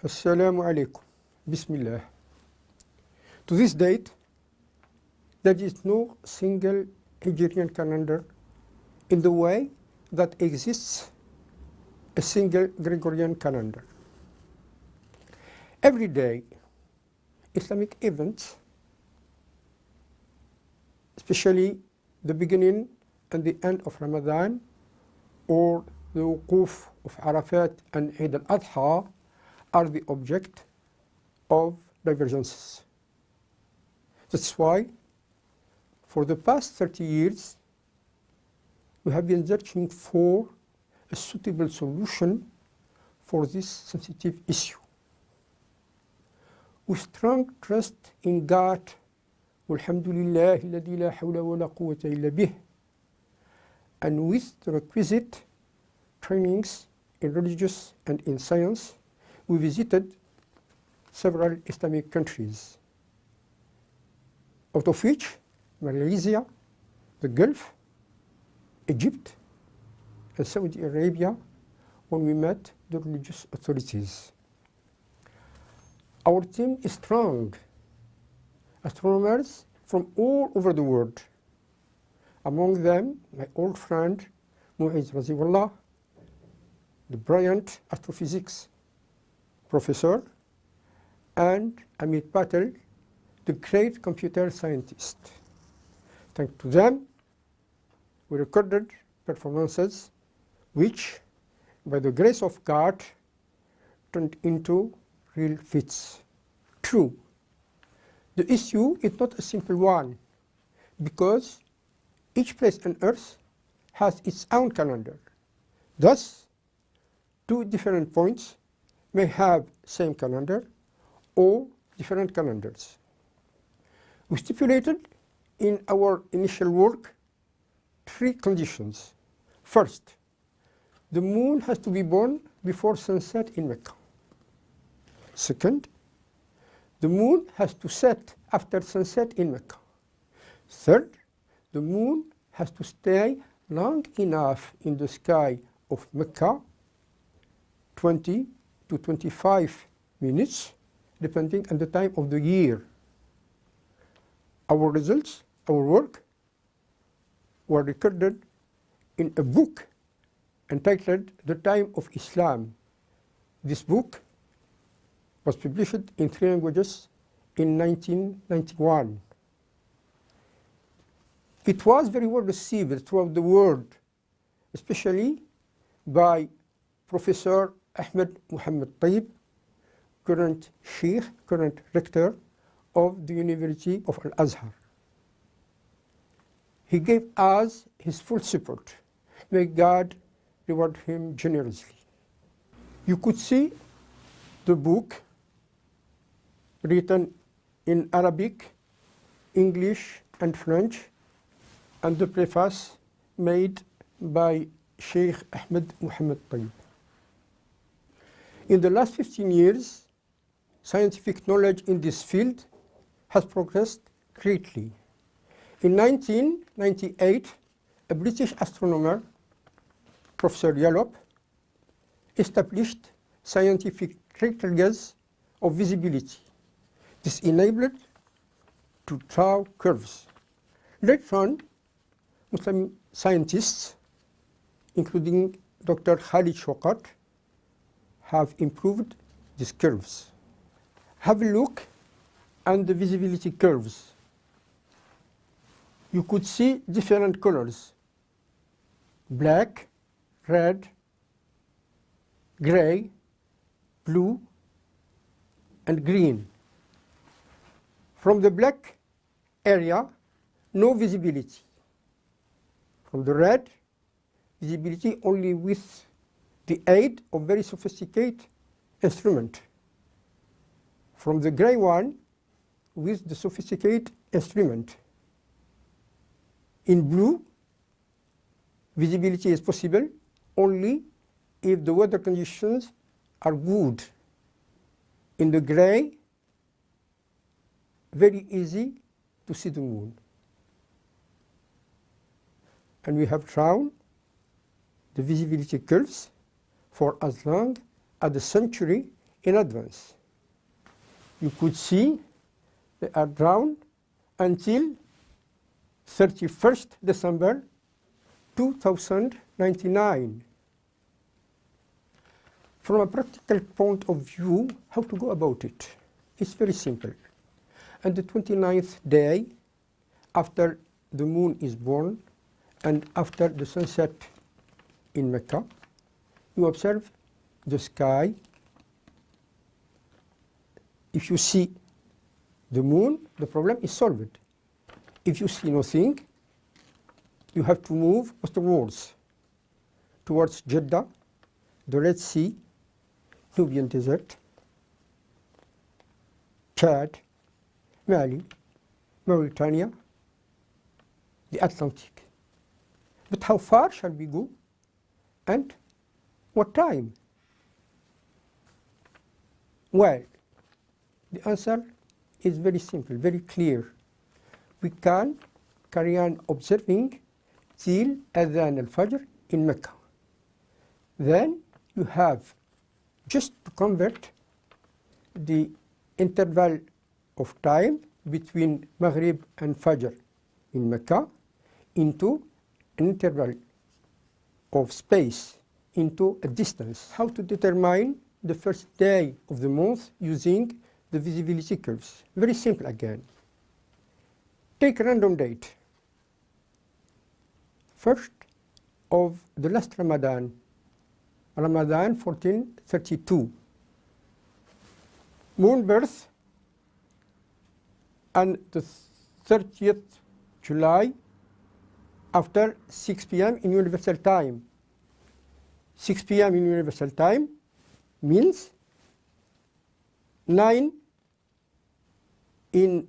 Assalamu alaikum. Bismillah. To this date, there is no single Hijrian calendar in the way that exists a single Gregorian calendar. Every day, Islamic events, especially the beginning and the end of Ramadan, or the Wuquf of Arafat and Eid al-Adha, are the object of divergences. That's why, for the past 30 years, we have been searching for a suitable solution for this sensitive issue. With strong trust in God, walhamdulillah alladhi la hawla wa la quwwata illa bih, and with the requisite trainings in religious and in science, we visited several Islamic countries, out of which Malaysia, the Gulf, Egypt, and Saudi Arabia, when we met the religious authorities. Our team is strong. Astronomers from all over the world. Among them, my old friend, Mu'izz Raziwallah, the brilliant astrophysics professor, and Amit Patel, the great computer scientist. Thanks to them, we recorded performances which, by the grace of God, turned into real feats. True, the issue is not a simple one, because each place on Earth has its own calendar. Thus, two different points may have same calendar or different calendars. We stipulated in our initial work three conditions. First, the moon has to be born before sunset in Mecca. Second, the moon has to set after sunset in Mecca. Third, the moon has to stay long enough in the sky of Mecca, 20 to 25 minutes, depending on the time of the year. Our results, our work, were recorded in a book entitled The Time of Islam. This book was published in 3 languages in 1991. It was very well received throughout the world, especially by Professor Ahmed Muhammad Tayyib, current Sheikh, current rector of the University of Al-Azhar. He gave us his full support. May God reward him generously. You could see the book written in Arabic, English, and French, and the preface made by Sheikh Ahmed Muhammad Tayyib. In the last 15 years, scientific knowledge in this field has progressed greatly. In 1998, a British astronomer, Professor Yallop, established scientific criteria of visibility. This enabled to draw curves. Later on, Muslim scientists, including Dr. Khalid Shawkat, have improved these curves. Have a look at the visibility curves. You could see different colors: black, red, gray, blue, and green. From the black area, no visibility. From the red, visibility only with the aid of very sophisticated instrument. From the gray one, with the sophisticated instrument. In blue, visibility is possible only if the weather conditions are good. In the gray, very easy to see the moon. And we have drawn the visibility curves for as long as the century in advance. You could see they are drawn until 31st December 2099. From a practical point of view, how to go about it? It's very simple. On the 29th day, after the moon is born and after the sunset in Mecca, you observe the sky. If you see the moon, the problem is solved. If you see nothing, you have to move westwards towards Jeddah, the Red Sea, Nubian Desert, Chad, Mali, Mauritania, the Atlantic. But how far shall we go and what time? Well, the answer is very simple, very clear. We can carry on observing till Adhan al-Fajr in Mecca. Then you have just to convert the interval of time between Maghrib and Fajr in Mecca into an interval of space, into a distance. How to determine the first day of the month using the visibility curves? Very simple again. Take a random date. First of the last Ramadan, Ramadan 1432. Moon birth on the 30th July after 6 p.m. in Universal Time. 6 p.m. in Universal Time means 9 in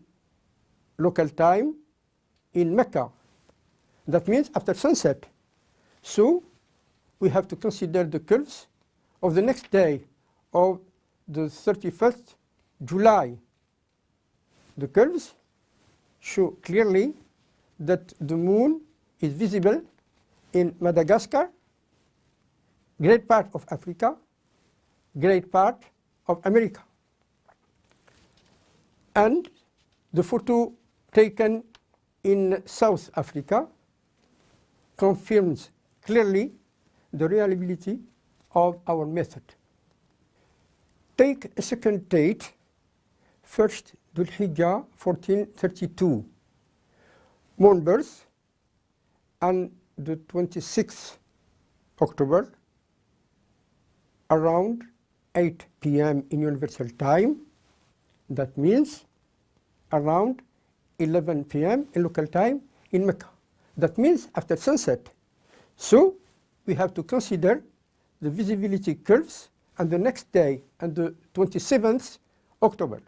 local time in Mecca. That means after sunset. So we have to consider the curves of the next day of the 31st July. The curves show clearly that the moon is visible in Madagascar, great part of Africa, great part of America. And the photo taken in South Africa confirms clearly the reliability of our method. Take a second date, 1st Dhul Hijjah 1432. Moon birth on the 26th October around 8 p.m. in Universal Time. That means around 11 p.m. in local time in Mecca. That means after sunset. So we have to consider the visibility curves on the next day, on the 27th October.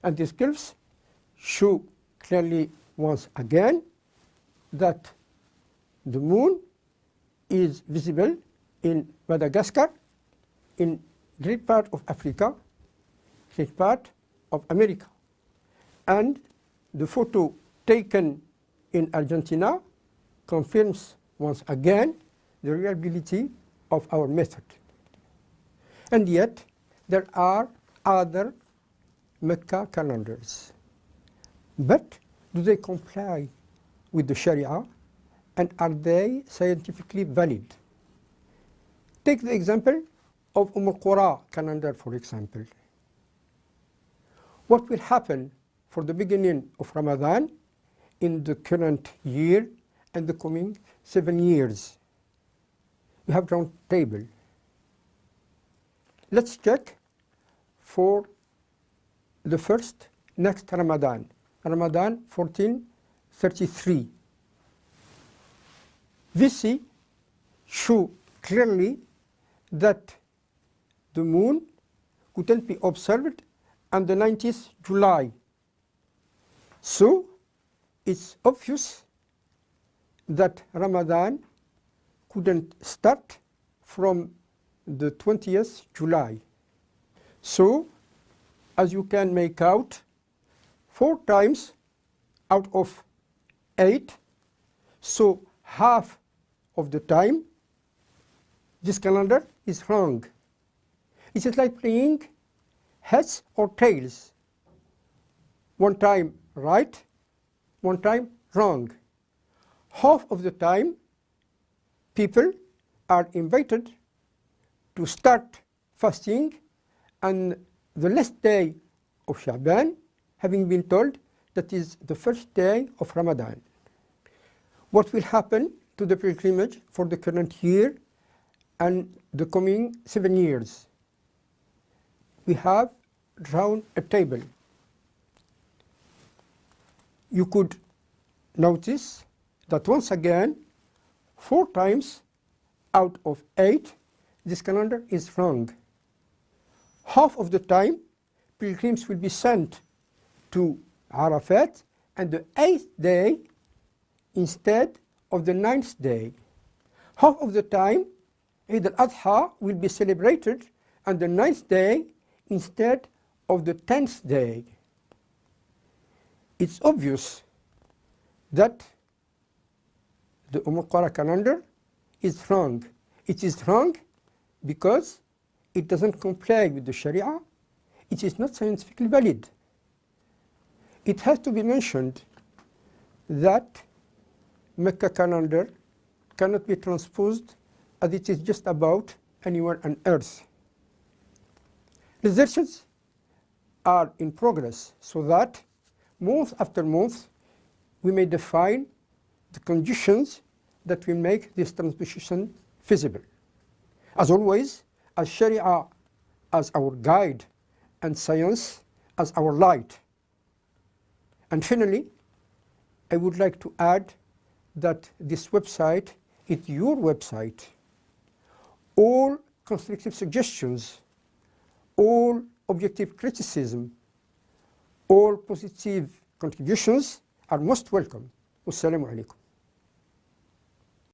And these curves show clearly once again that the moon is visible in Madagascar, in great part of Africa, great part of America. And the photo taken in Argentina confirms once again the reliability of our method. And yet, there are other Mecca calendars. But do they comply with the Sharia, and are they scientifically valid? Take the example of al-Qura calendar, for example. What will happen for the beginning of Ramadan in the current year and the coming 7 years? We have round table. Let's check for the first next Ramadan, Ramadan 1433. VC show clearly that the moon couldn't be observed on the 19th July. So it's obvious that Ramadan couldn't start from the 20th July. So, as you can make out, 4 times out of 8, so half of the time, this calendar is wrong. It's like playing heads or tails. One time right, one time wrong. Half of the time, people are invited to start fasting on the last day of Sha'ban, having been told that is the first day of Ramadan. What will happen to the pilgrimage for the current year and the coming 7 years? We have drawn a table. You could notice that once again, 4 times out of 8, this calendar is wrong. Half of the time, pilgrims will be sent to Arafat on the 8th day instead of the 9th day. Half of the time, Eid al-Adha will be celebrated on the 9th day instead of the 10th day. It's obvious that the Qara calendar is wrong. It is wrong because it doesn't comply with the Sharia. It is not scientifically valid. It has to be mentioned that Mecca calendar cannot be transposed as it is just about anywhere on earth. Researches are in progress so that month after month we may define the conditions that will make this transposition feasible. As always, as Sharia as our guide and science as our light. And finally, I would like to add that this website is your website. All constructive suggestions, all objective criticism, all positive contributions are most welcome. Wassalamu alaikum.